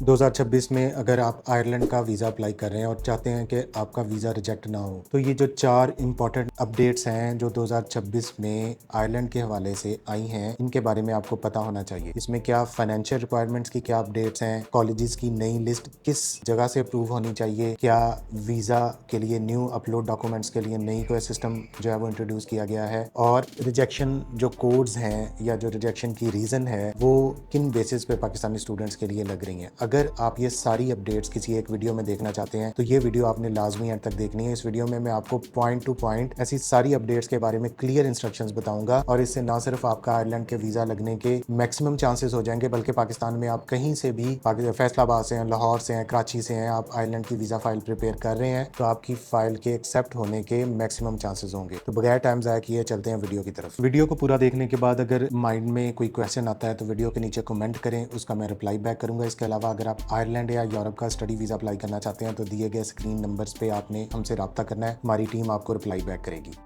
2026 में अगर आप आयरलैंड का वीज़ा अप्लाई कर रहे हैं और चाहते हैं कि आपका वीज़ा रिजेक्ट ना हो, तो ये जो 4 इम्पॉर्टेंट अपडेट्स हैं जो 2026 में आयरलैंड के हवाले से आई हैं, इनके बारे में आपको पता होना चाहिए। इसमें क्या फाइनेंशियल रिक्वायरमेंट्स की क्या अपडेट्स हैं, कॉलेजेस की नई लिस्ट किस जगह से अप्रूव होनी चाहिए, क्या वीज़ा के लिए न्यू अपलोड डॉक्यूमेंट्स के लिए नई कोई सिस्टम जो है वो इंट्रोड्यूस किया गया है, और रिजेक्शन जो कोड्स हैं या जो रिजेक्शन की रीज़न है वो किन बेसिस पे पाकिस्तानी स्टूडेंट्स के लिए लग रही हैं। अगर आप ये सारी अपडेट्स किसी एक वीडियो में देखना चाहते हैं तो ये वीडियो आपने लाजमी एंड तक देखनी है। इस वीडियो में मैं आपको पॉइंट टू पॉइंट ऐसी सारी अपडेट्स के बारे में क्लियर इंस्ट्रक्शंस बताऊंगा, और इससे ना सिर्फ आपका आयरलैंड के वीज़ा लगने के मैक्सिमम चांसेस हो जाएंगे, बल्कि पाकिस्तान में आप कहीं से भी, फैसलाबाद से हैं, लाहौर से हैं, कराची से हैं, आप आयरलैंड की वीज़ा फाइल प्रिपेयर कर रहे हैं तो आपकी फाइल के एक्सेप्ट होने के मैक्सिमम चांसेस होंगे। तो बगैर टाइम ज़ाया किए चलते हैं वीडियो की तरफ। वीडियो को पूरा देखने के बाद अगर माइंड में कोई क्वेश्चन आता है तो वीडियो के नीचे कमेंट करें, उसका मैं रिप्लाई बैक करूंगा। इसके अलावा अगर आप आयरलैंड या यूरोप का स्टडी वीज़ा अप्लाई करना चाहते हैं तो दिए गए स्क्रीन नंबर्स पे आपने हमसे रब्ता करना है, हमारी टीम आपको रिप्लाई बैक करेगी।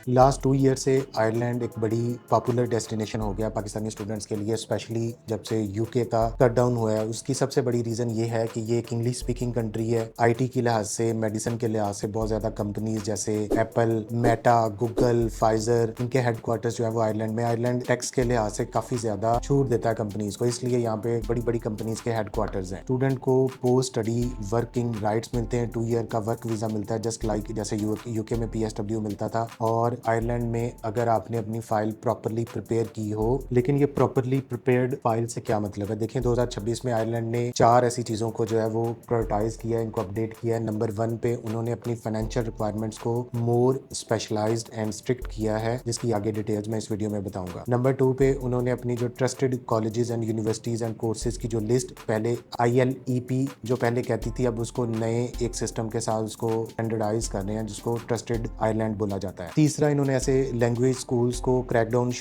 लास्ट 2 ईयर से आयरलैंड एक बड़ी पॉपुलर डेस्टिनेशन हो गया पाकिस्तानी स्टूडेंट्स के लिए, स्पेशली जब से यूके का कट डाउन हुआ है। उसकी सबसे बड़ी रीज़न ये है कि ये एक इंग्लिश स्पीकिंग कंट्री है। आईटी के लिहाज से, मेडिसिन के लिहाज से बहुत ज़्यादा कंपनीज जैसे एप्पल, मेटा, गूगल, फाइजर, इनके हेडक्वार्टर्स जो है वो आयरलैंड में। आयरलैंड टैक्स के लिहाज से काफ़ी ज़्यादा छूट देता है कंपनीज को, इसलिए यहाँ पे बड़ी बड़ी कंपनीज के हेडक्वार्टर्स हैं। स्टूडेंट को पोस्ट स्टडी वर्किंग राइट्स मिलते हैं, 2 ईयर का वर्क वीज़ा मिलता है, जस्ट लाइक जैसे यूके में PSW मिलता था। और आयरलैंड में अगर आपने अपनी फाइल प्रॉपरली प्रिपेयर की हो, लेकिन ये प्रॉपरली प्रिपेयर्ड फाइल से क्या मतलब है? देखिए 2026 में आयरलैंड ने 4 ऐसी चीज़ों को जो है वो प्रायोरिटाइज किया है, इनको अपडेट किया है। नंबर 1 पे उन्होंने अपनी फाइनेंशियल रिक्वायरमेंट्स को मोर स्पेशलाइज्ड एंड स्ट्रिक्ट किया है, जिसकी आगे डिटेल्स मैं इस वीडियो में बताऊंगा। नंबर 2 पे उन्होंने अपनी जो trusted colleges and universities and courses की जो लिस्ट, पहले ILEP जो पहले कहती थी, अब उसको नए एक सिस्टम के साथ उसको स्टैंडर्डाइज कर रहे हैं, जिसको ट्रस्टेड आयरलैंड बोला जाता है। तीसरा, इन्होंने ऐसे लैंग्वेज स्कूल्स को क्रैकडाउन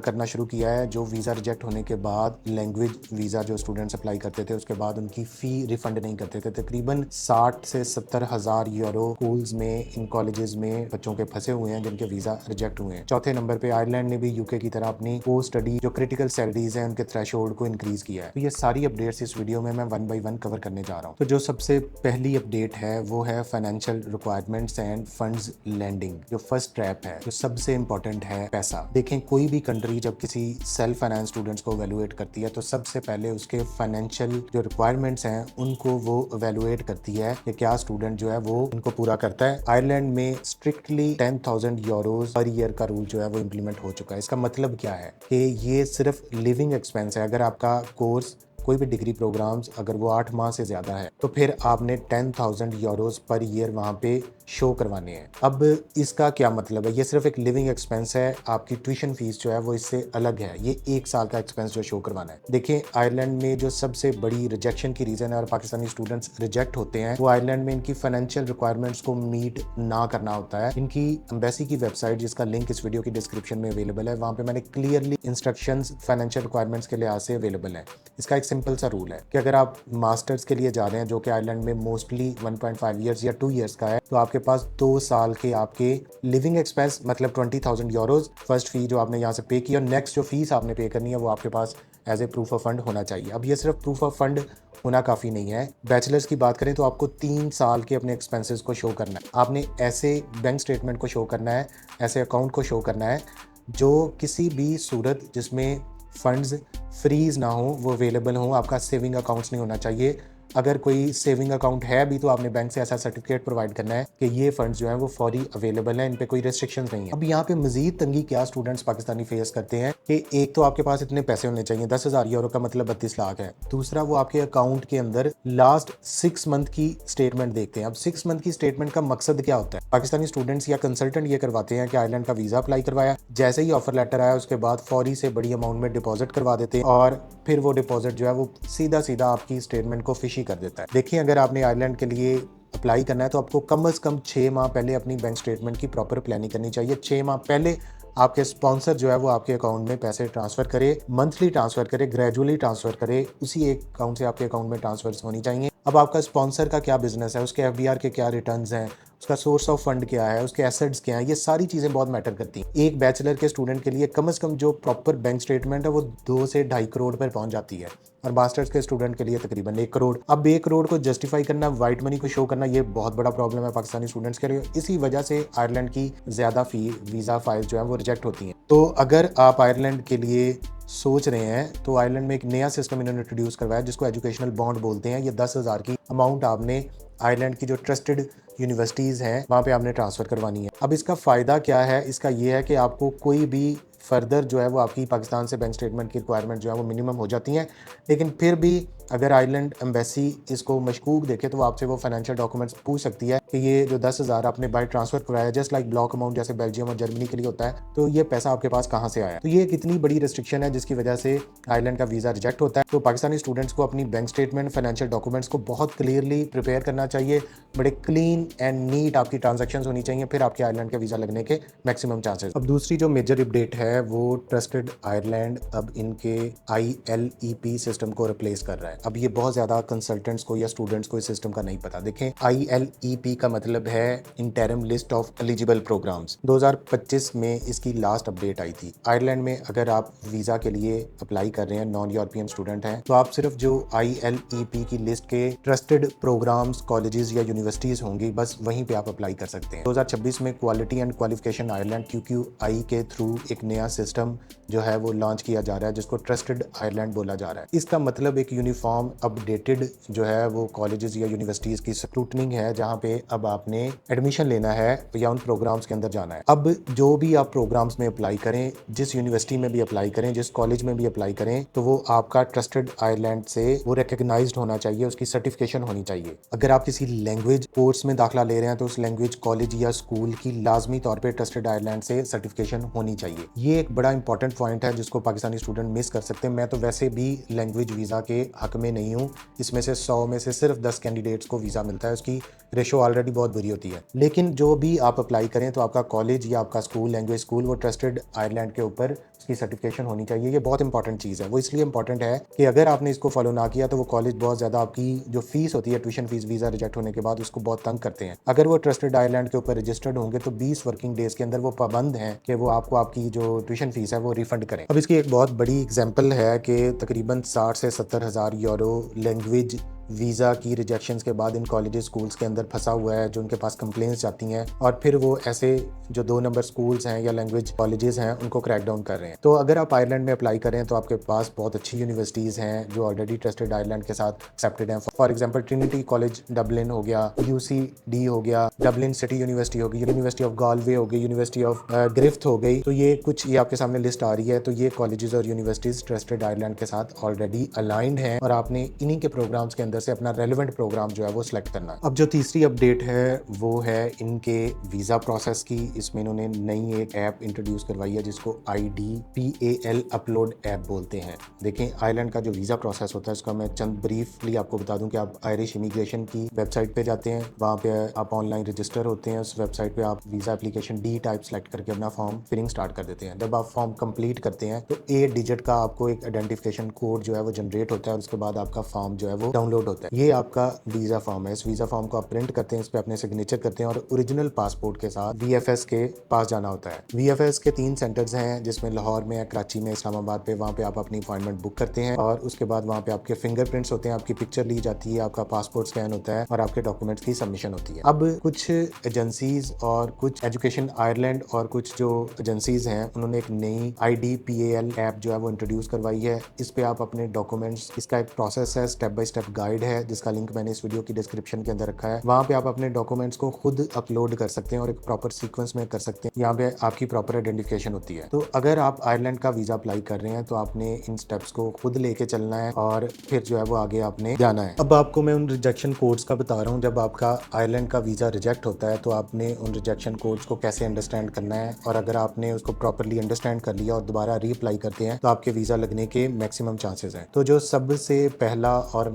करना शुरू किया है, जो वीज़ा रिजेक्ट होने के बाद लैंग्वेज वीज़ा जो स्टूडेंट्स अप्लाई करते थे उसके बाद उनकी फ़ी रिफंड नहीं करते थे। तकरीबन 60 से 70 हज़ार यूरो स्कूल्स में, इन कॉलेजेस में बच्चों के फंसे हुए हैं जिनके वीज़ा रिजेक्ट हुए हैं। चौथे नंबर पे आयरलैंड ने भी यूके की तरह अपनी पोस्ट स्टडी जो क्रिटिकल सैलरीज हैं उनके थ्रेशोल्ड को इंक्रीज किया है। तो ये सारी अपडेट्स इस वीडियो में मैं 1 बाय 1 कवर करने जा रहा हूँ। तो जो सबसे पहली अपडेट है वो है financial requirements and funds landing. जो फर्स्ट ट्रैप है, जो सबसे इंपॉर्टेंट है, पैसा। देखें, कोई भी कंट्री जब किसी सेल्फ फाइनेंस स्टूडेंट्स को इवेलुएट करती है तो सबसे पहले उसके फाइनेंशियल जो रिक्वायरमेंट्स हैं उनको वो इवेलुएट करती है कि क्या स्टूडेंट जो है वो उनको पूरा करता है। आयरलैंड में स्ट्रिक्टली 10,000 यूरोज पर ईयर का रूल जो है वो इम्प्लीमेंट हो चुका है। इसका मतलब क्या है कि ये सिर्फ लिविंग एक्सपेंस है। अगर आपका कोर्स, कोई भी डिग्री प्रोग्राम्स, अगर वो 8 माह से ज़्यादा है तो फिर आपने 10,000 यूरोज पर ईयर वहाँ पे शो करवाने हैं। अब इसका क्या मतलब है? ये सिर्फ एक लिविंग एक्सपेंस है, आपकी ट्यूशन फीस जो है वो इससे अलग है। ये 1 साल का एक्सपेंस जो शो करवाना है। देखिए, आयरलैंड में जो सबसे बड़ी रिजेक्शन की रीज़न है और पाकिस्तानी स्टूडेंट्स रिजेक्ट होते हैं, वो आयरलैंड में इनकी फाइनेंशियल रिक्वायरमेंट्स को मीट ना करना होता है। इनकी एम्बेसी की वेबसाइट, जिसका लिंक इस वीडियो की डिस्क्रिप्शन में अवेलेबल है, वहाँ पे मैंने क्लियरली इंस्ट्रक्शंस फाइनेंशियल रिक्वायरमेंट्स के लिहाज से अवेलेबल है। इसका एक सिंपल सा रूल है कि अगर आप मास्टर्स के लिए जा रहे हैं जो कि आयरलैंड में मोस्टली 1.5 ईयर्स या 2 ईयर्स का है, तो आपके पास 2 साल के आपके लिविंग एक्सपेंस मतलब 20,000 यूरोज फर्स्ट फी जो आपने यहाँ से पे किया, और नेक्स्ट जो फीस आपने पे करनी है वो आपके पास as a proof of fund होना चाहिए। अब ये सिर्फ प्रूफ ऑफ फंड होना काफ़ी नहीं है। बैचलर्स की बात करें तो आपको 3 साल के अपने एक्सपेंसेस को शो करना है। आपने ऐसे बैंक स्टेटमेंट को शो करना है, ऐसे अकाउंट को शो करना है जो किसी भी सूरत जिसमें फंड्स फ्रीज ना हो, वो अवेलेबल हो। आपका सेविंग अकाउंट्स नहीं होना चाहिए। अगर कोई सेविंग अकाउंट है भी तो आपने बैंक से ऐसा सर्टिफिकेट प्रोवाइड करना है कि ये फंड्स जो हैं वो फौरी अवेलेबल हैं, इन पे कोई रेस्ट्रिक्शंस नहीं है। अब यहाँ पे मजीद तंगी क्या स्टूडेंट्स पाकिस्तानी फेस करते हैं कि एक तो आपके पास इतने पैसे होने चाहिए, 10,000 यूरो का मतलब 32 लाख है। दूसरा, वो आपके अकाउंट के अंदर लास्ट 6 मंथ की स्टेटमेंट देखते हैं। अब 6 मंथ की स्टेटमेंट का मकसद क्या होता है? पाकिस्तानी स्टूडेंट्स या कंसल्टेंट ये करवाते हैं कि आयरलैंड का वीज़ा अप्लाई करवाया, जैसे ही ऑफर लेटर आया उसके बाद फौरी से बड़ी अमाउंट में डिपॉजिट करवा देते हैं, और फिर वो डिपॉजिट जो है वो सीधा सीधा आपकी स्टेटमेंट को फिशी कर देता है। देखिए, अगर आपने आयरलैंड के लिए अप्लाई करना है तो आपको कम से कम 6 माह पहले अपनी बैंक स्टेटमेंट की प्रॉपर प्लानिंग करनी चाहिए। 6 माह पहले आपके स्पॉन्सर जो है वो आपके अकाउंट में पैसे ट्रांसफ़र करे, मंथली ट्रांसफ़र करे, ग्रेजुअली ट्रांसफ़र करे, उसी एक अकाउंट से आपके अकाउंट में ट्रांसफर्स होनी चाहिए। अब आपका स्पॉन्सर का क्या बिजनेस है, उसके एफबीआर के क्या रिटर्न्स हैं, उसका सोर्स ऑफ फंड क्या है, उसके एसेट्स क्या हैं, ये सारी चीज़ें बहुत मैटर करती हैं। एक बैचलर के स्टूडेंट के लिए कम से कम जो प्रॉपर बैंक स्टेटमेंट है वो 2 से 2.5 करोड़ पर पहुंच जाती है, और मास्टर्स के स्टूडेंट के लिए तकरीबन 1 करोड़। अब 1 करोड़ को जस्टिफाई करना, वाइट मनी को शो करना, ये बहुत बड़ा प्रॉब्लम है पाकिस्तानी स्टूडेंट्स के लिए। इसी वजह से आयरलैंड की ज़्यादा वीज़ा फाइल्स जो है वो रिजेक्ट होती हैं। तो अगर आप आयरलैंड के लिए सोच रहे हैं तो आयरलैंड में एक नया सिस्टम इन्होंने इंट्रोड्यूस करवाया जिसको एजुकेशनल बॉन्ड बोलते हैं। ये 10,000 की अमाउंट आपने आयरलैंड की जो ट्रस्टेड यूनिवर्सिटीज़ हैं वहाँ पे आपने ट्रांसफ़र करवानी है। अब इसका फ़ायदा क्या है? इसका ये है कि आपको कोई भी फर्दर जो है वो आपकी पाकिस्तान से बैंक स्टेटमेंट की रिक्वायरमेंट जो है वो मिनिमम हो जाती हैं, लेकिन फिर भी अगर आयरलैंड एम्बेसी इसको मशकूक देखे तो आपसे वो फाइनेंशियल डॉक्यूमेंट्स पूछ सकती है कि ये जो 10,000 आपने बाय ट्रांसफर कराया, जस्ट लाइक ब्लॉक अमाउंट जैसे बेल्जियम और जर्मनी के लिए होता है, तो ये पैसा आपके पास कहाँ से आया। तो ये कितनी बड़ी रिस्ट्रिक्शन है जिसकी वजह से आयरलैंड का वीज़ा रिजेक्ट होता है। तो पाकिस्तानी स्टूडेंट्स को अपनी बैंक स्टेटमेंट, फाइनेंशियल डॉक्यूमेंट्स को बहुत क्लियरली प्रिपेयर करना चाहिए। बड़े क्लीन एंड नीट आपकी ट्रांजेक्शन होनी चाहिए, फिर आपके आयरलैंड का वीज़ा लगने के मैक्सिमम चांसेस। अब दूसरी जो मेजर अपडेट है वो ट्रस्टेड आयरलैंड अब इनके ILEP सिस्टम को रिप्लेस कर रहा है। अब ये बहुत ज़्यादा कंसल्टेंट्स को या स्टूडेंट्स को इस सिस्टम का नहीं पता। देखें, ILEP का मतलब है interim list of eligible programmes. 2025 में इसकी लास्ट अपडेट आई थी। आयरलैंड में अगर आप वीज़ा के लिए अप्लाई कर रहे हैं, नॉन यूरोपियन स्टूडेंट हैं, तो आप सिर्फ जो ILEP की लिस्ट के ट्रस्टेड प्रोग्राम्स, कॉलेजेस या यूनिवर्सिटीज़ होंगी, बस वहीं पे आप अप्लाई कर सकते हैं। 2026 में quality and qualification Ireland QQI के थ्रू एक नया सिस्टम जो है वो लॉन्च किया जा रहा है जिसको ट्रस्टेड आयरलैंड बोला जा रहा है। इसका मतलब एक यूनिफॉर्म अपडेटेड जो है वो कॉलेजेस या यूनिवर्सिटीज़ की स्क्रूटनिंग है, जहाँ पे अब आपने एडमिशन लेना है या उन प्रोग्राम्स के अंदर जाना है। अब जो भी आप प्रोग्राम्स में अप्लाई करें, जिस यूनिवर्सिटी में भी अप्लाई करें, जिस कॉलेज में भी अप्लाई करें, तो वो आपका ट्रस्टेड आयरलैंड से वो रिकग्नाइज्ड होना चाहिए, उसकी सर्टिफिकेशन होनी चाहिए। अगर आप किसी लैंग्वेज कोर्स में दाखिला ले रहे हैं तो उस लैंग्वेज कॉलेज या स्कूल की लाजमी तौर पर ट्रस्टेड आयरलैंड से सर्टिफिकेशन होनी चाहिए। ये एक बड़ा इंपॉर्टेंट पॉइंट है जिसको पाकिस्तानी स्टूडेंट मिस कर सकते हैं। मैं तो वैसे भी लैंग्वेज वीज़ा के हक में नहीं हूँ। इसमें से 100 में से सिर्फ 10 कैंडिडेट्स को वीज़ा मिलता है, उसकी रेशो ऑलरेडी बहुत बुरी होती है। लेकिन जो भी आप अप्लाई करें तो आपका कॉलेज या आपका स्कूल, लैंग्वेज स्कूल, वो ट्रस्टेड आयरलैंड के ऊपर उसकी सर्टिफिकेशन होनी चाहिए। ये बहुत इंपॉर्टेंट चीज़ है। वो इसलिए इंपॉर्टेंट है कि अगर आपने इसको फॉलो ना किया तो वो कॉलेज बहुत ज़्यादा आपकी जो फीस होती है, ट्यूशन फीस, वीज़ा रिजेक्ट होने के बाद उसको बहुत तंग करते हैं। अगर वो ट्रस्टेड आयरलैंड के ऊपर रजिस्टर्ड होंगे तो 20 वर्किंग डेज के अंदर वो पाबंद हैं कि वो आपको आपकी जो ट्यूशन फीस है वो रिफंड करें। अब इसकी एक बहुत बड़ी एग्जाम्पल है कि तकरीबन 60 से 70 हज़ार यूरो लैंग्वेज वीज़ा की रिजेक्शंस के बाद इन कॉलेजेस स्कूल्स के अंदर फंसा हुआ है, जो उनके पास कंप्लेंट्स जाती हैं और फिर वो ऐसे जो 2 नंबर स्कूल्स हैं या लैंग्वेज कॉलेजेस हैं उनको क्रैक डाउन कर रहे हैं। तो अगर आप आयरलैंड में अप्लाई करें तो आपके पास बहुत अच्छी यूनिवर्सिटीज़ हैं जो ऑलरेडी ट्रस्टेड आयरलैंड के साथ एक्सेप्टेड हैं। For example Trinity college Dublin हो गया, UCD हो गया, डबलिन सिटी यूनिवर्सिटी हो गई, यूनिवर्सिटी ऑफ गालवे हो गई, यूनिवर्सिटी ऑफ ग्रिफ्थ हो गई। तो ये कुछ, ये आपके सामने लिस्ट आ रही है। तो ये कॉलेजेस और यूनिवर्सिटीज़ ट्रस्टेड आयरलैंड के साथ ऑलरेडी अलाइंड हैं और आपने इन्हीं के प्रोग्राम्स के अंदर से अपना रेलिवेंट प्रोग्राम जो है वो सिलेक्ट करना है। अब जो तीसरी अपडेट है वो है इनके वीज़ा प्रोसेस की। इसमें इन्होंने नई एक ऐप इंट्रोड्यूस करवाई है जिसको IDPAL अपलोड ऐप बोलते हैं। देखें, आयरलैंड का जो वीज़ा प्रोसेस होता है उसका मैं चंद ब्रीफली आपको बता दूं कि आप आयरिश इमिग्रेशन की वेबसाइट पे जाते हैं, वहाँ पे आप ऑनलाइन रजिस्टर होते हैं। उस वेबसाइट पे आप visa application D type select करके अपना फॉर्म फिलिंग स्टार्ट कर देते हैं। जब आप फॉर्म कंप्लीट करते हैं तो 8 डिजिट का आपको एक आइडेंटिफिकेशन कोड जो है वो जनरेट होता है और उसके बाद आपका फॉर्म जो है वो डाउनलोड होता है। ये आपका वीज़ा फॉर्म है। इस वीज़ा फॉर्म को आप प्रिंट करते हैं, इस पे अपने सिग्नेचर करते हैं और ओरिजिनल पासपोर्ट के साथ VFS के पास जाना होता है। VFS के 3 सेंटर्स हैं जिसमें लाहौर में, कराची में, इस्लामाबाद पे। वहाँ पे आप अपनी अपॉइंटमेंट बुक करते हैं और उसके बाद वहाँ पे आपके फिंगरप्रिंट्स होते हैं, आपकी पिक्चर ली जाती है, आपका पासपोर्ट स्कैन होता है और आपके डॉक्यूमेंट्स की सबमिशन होती है। अब कुछ एजेंसीज और कुछ एजुकेशन आयरलैंड और कुछ जो एजेंसीज हैं उन्होंने एक नई IDPAL ऐप जो है वो इंट्रोड्यूस करवाई है। इस पे आप अपने डॉक्यूमेंट्स, इसका एक प्रोसेस है, स्टेप बाय स्टेप गाइड है जिसका लिंक मैंने इस वीडियो की डिस्क्रिप्शन के अंदर रखा है। वहाँ पे आप अपने डॉक्यूमेंट्स को खुद अपलोड कर सकते हैं और एक प्रॉपर सीक्वेंस में कर सकते हैं। यहाँ पे आपकी प्रॉपर आइडेंटिफिकेशन होती है। तो अगर आप आयरलैंड का वीज़ा अप्लाई कर रहे हैं तो आपने इन स्टेप्स को खुद लेके चलना है और फिर जो है वो आगे आपने जाना है। अब आपको मैं उन रिजेक्शन कोड्स का बता रहा हूँ। जब आपका आयरलैंड का वीज़ा रिजेक्ट होता है तो आपने उन रिजेक्शन कोड्स को कैसे अंडरस्टैंड करना है, और अगर आपने उसको प्रॉपरली अंडरस्टैंड कर लिया और दोबारा रीअप्लाई करते हैं तो आपके वीज़ा लगने के मैक्सिमम चांसेस हैं। तो जो सबसे पहला और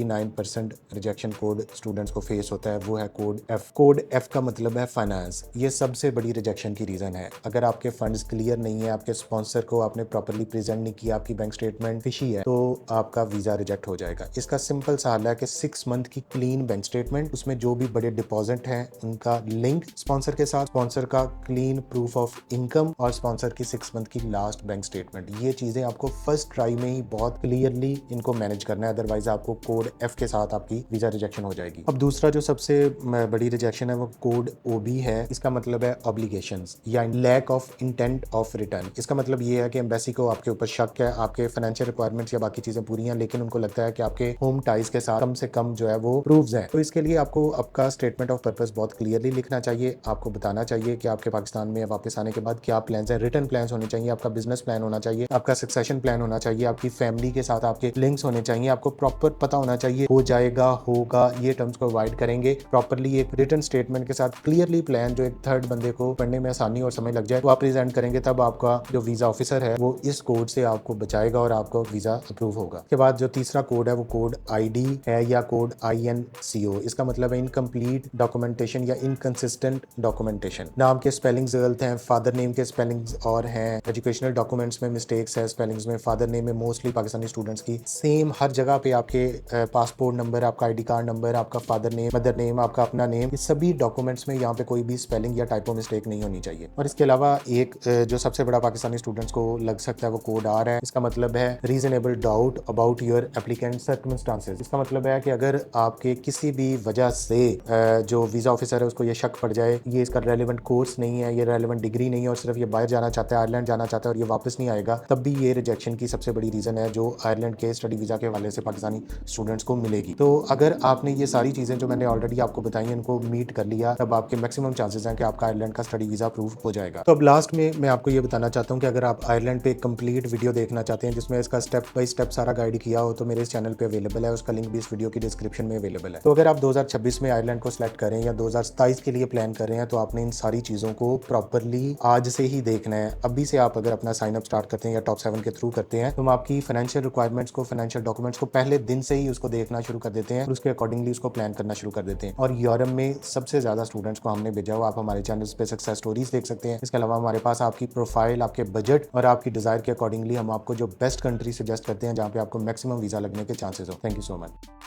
49% रिजेक्शन कोड स्टूडेंट्स को फेस होता है, वो है कोड एफ। कोड एफ का मतलब है फाइनेंस। ये सबसे बड़ी रिजेक्शन की रीजन है। अगर आपके फंड्स क्लियर नहीं है, आपके स्पॉन्सर को आपने प्रॉपरली प्रेजेंट नहीं किया, आपकी बैंक स्टेटमेंट फिशी है, तो आपका वीजा रिजेक्ट हो जाएगा। इसका सिंपल सा हल है कि 6 मंथ की क्लीन बैंक स्टेटमेंट, उसमें जो भी बड़े डिपॉजिट हैं उनका लिंक स्पॉन्सर के साथ, स्पॉन्सर का क्लीन प्रूफ ऑफ इनकम और स्पॉन्सर की 6 मंथ की लास्ट बैंक स्टेटमेंट। ये चीजें आपको फर्स्ट ट्राई में ही बहुत क्लियरली इनको मैनेज करना है, अदरवाइज आपको कोड एफ के साथ आपकी वीजा रिजेक्शन हो जाएगी। अब दूसरा जो सबसे बड़ी रिजेक्शन है वो कोड ओबी है। इसका मतलब है ऑब्लिगेशंस या lack of intent of return. इसका मतलब ये है कि एम्बेसी को आपके ऊपर शक है, आपके फाइनेंशियल रिक्वायरमेंट्स या बाकी चीजें पूरी हैं, लेकिन उनको लगता है कि आपके होम टाइज के साथ कम से कम जो है वो प्रूफ्स हैं। तो इसके लिए आपको आपका स्टेटमेंट ऑफ पर्पस बहुत क्लियरली लिखना चाहिए। आपको बताना चाहिए कि आपके पाकिस्तान में वापस आने के बाद क्या प्लान्स है, रिटर्न प्लान्स होने चाहिए, आपका बिजनेस प्लान होना चाहिए, आपका सक्सेशन प्लान होना चाहिए, आपकी फैमिली के साथ आपके लिंक्स होने चाहिए, आपको प्रॉपर पता होना चाहिए हो जाएगा, होगा, ये टर्म्स को अवॉइड करेंगे। प्रॉपरली एक रिटर्न स्टेटमेंट के साथ क्लियरली प्लान जो एक थर्ड बंदे को पढ़ने में आसानी और समय लग जाए, तो आप प्रेजेंट करेंगे, तब आपका जो वीजा ऑफिसर है वो इस कोड से आपको बचाएगा और आपको वीजा अप्रूव होगा। उसके बाद जो तीसरा कोड है वो कोड आईडी है या कोड INCO। इसका मतलब है इनकम्प्लीट डॉक्यूमेंटेशन या इनकंसिस्टेंट डॉक्यूमेंटेशन। नाम के स्पेलिंग्स गलत हैं, फादर नेम के स्पेलिंग्स और हैं, एजुकेशनल डॉक्यूमेंट्स में मिस्टेक्स है, स्पेलिंग्स में, फादर नेम में मोस्टली पाकिस्तानी स्टूडेंट्स की सेम हर जगह पे आपके पासपोर्ट नंबर, आपका ID कार्ड नंबर, आपका फादर नेम, मदर नेम, आपका अपना नेम, ये सभी डॉक्यूमेंट्स में यहाँ पे कोई भी स्पेलिंग या टाइपो मिस्टेक नहीं होनी चाहिए। और इसके अलावा एक जो सबसे बड़ा पाकिस्तानी स्टूडेंट्स को लग सकता है वो कोड आर है। इसका मतलब है reasonable doubt about your applicant circumstances. इसका मतलब है कि अगर आपके किसी भी वजह से जो वीजा ऑफिसर है उसको ये शक पड़ जाए ये इसका रेलेवेंट कोर्स नहीं है, ये रेलेवेंट डिग्री नहीं है और सिर्फ ये बाहर जाना चाहता है, आयरलैंड जाना चाहता है और ये वापस नहीं आएगा, तब भी ये रिजेक्शन की सबसे बड़ी रीजन है जो आयरलैंड के स्टडी वीजा के हवाले से पाकिस्तानी स्टूडेंट्स को मिलेगी। तो अगर आपने ये सारी चीजें जो मैंने ऑलरेडी आपको बताई हैं इनको मीट कर लिया, तब आपके मैक्सिमम चांसेस हैं कि आपका आयरलैंड का स्टडी वीजा अप्रूव हो जाएगा। तो अब लास्ट में मैं आपको ये बताना चाहता हूँ कि अगर आप आयरलैंड पे कंप्लीट वीडियो देखना चाहते हैं जिसमें इसका स्टेप बाय स्टेप सारा गाइड किया हो, तो मेरे इस चैनल पे अवेलेबल है, उसका लिंक भी इस वीडियो की डिस्क्रिप्शन में अवेलेबल है। तो अगर आप 2026 में आयरलैंड को सिलेक्ट करें या 2027 के लिए प्लान कर रहे हैं, तो आपने इन सारी चीजों को प्रॉपरली आज से ही देखना है। अभी से आप अगर अपना साइन अप स्टार्ट करते हैं या टॉप 7 के थ्रू करते हैं, तो हम आपकी फाइनेंशियल रिक्वायरमेंट्स को, फाइनेंशियल डॉक्यूमेंट्स को पहले दिन से ही उसको देखना शुरू कर देते हैं और उसके अकॉर्डिंगली उसको प्लान करना शुरू कर देते हैं। और यूरोप में सबसे ज्यादा स्टूडेंट्स को हमने भेजा हुआ, आप हमारे चैनल पे सक्सेस स्टोरीज देख सकते हैं। इसके अलावा हमारे पास आपकी प्रोफाइल, आपके बजट और आपकी डिजायर के अकॉर्डिंगली हम आपको जो बेस्ट कंट्री सजेस्ट करते हैं जहाँ पे आपको मैक्सिमम वीजा लगने के चांसेस हो। Thank you so much.